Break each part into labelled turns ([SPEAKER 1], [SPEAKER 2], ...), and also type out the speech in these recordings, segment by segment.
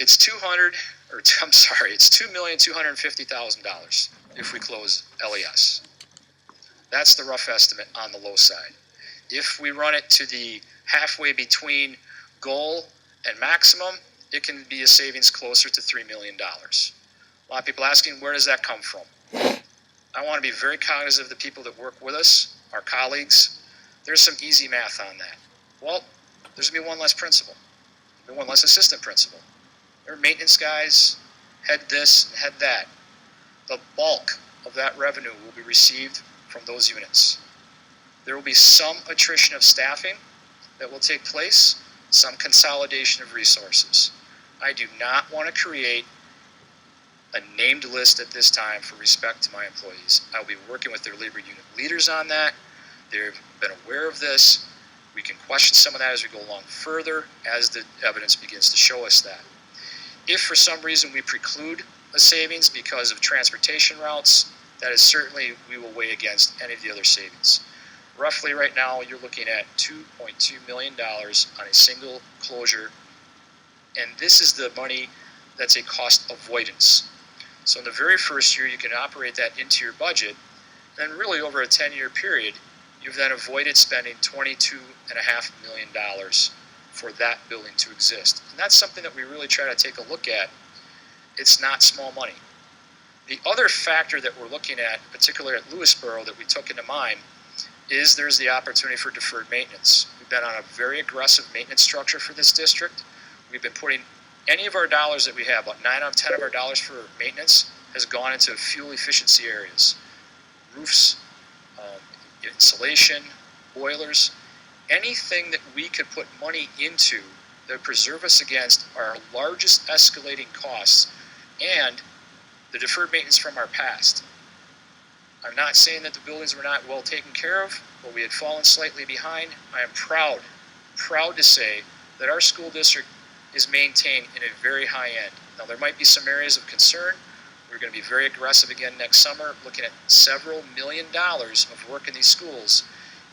[SPEAKER 1] It's it's $2,250,000 if we close LES. That's the rough estimate on the low side. If we run it to the halfway between goal and maximum, it can be a savings closer to $3 million. A lot of people asking, where does that come from? I want to be very cognizant of the people that work with us, our colleagues. There's some easy math on that. Well, there's going to be one less principal, one less assistant principal. There are maintenance guys, head this and head that. The bulk of that revenue will be received from those units. There will be some attrition of staffing that will take place, some consolidation of resources. I do not want to create a named list at this time for respect to my employees. I will be working with their labor unit leaders on that. They've been aware of this. We can question some of that as we go along further, as the evidence begins to show us that. If for some reason we preclude a savings because of transportation routes, that is certainly, we will weigh against any of the other savings. Roughly right now, you're looking at $2.2 million on a single closure, and this is the money that's a cost avoidance. So in the very first year, you can operate that into your budget, and really over a 10-year period, you've then avoided spending $22.5 million for that building to exist. And that's something that we really try to take a look at. It's not small money. The other factor that we're looking at, particularly at Lewisboro, that we took into mind, is there's the opportunity for deferred maintenance. We've been on a very aggressive maintenance structure for this district. We've been putting any of our dollars that we have, about 9 out of 10 of our dollars for maintenance, has gone into fuel efficiency areas. Roofs, insulation, boilers, anything that we could put money into that would preserve us against our largest escalating costs and the deferred maintenance from our past. I'm not saying that the buildings were not well taken care of, but we had fallen slightly behind. I am proud to say that our school district is maintained in a very high end. Now, there might be some areas of concern. We're going to be very aggressive again next summer, looking at several $1 million of work in these schools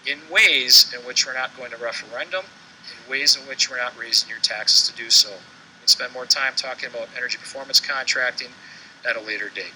[SPEAKER 1] in ways in which we're not going to referendum, in ways in which we're not raising your taxes to do so. We can spend more time talking about energy performance contracting at a later date.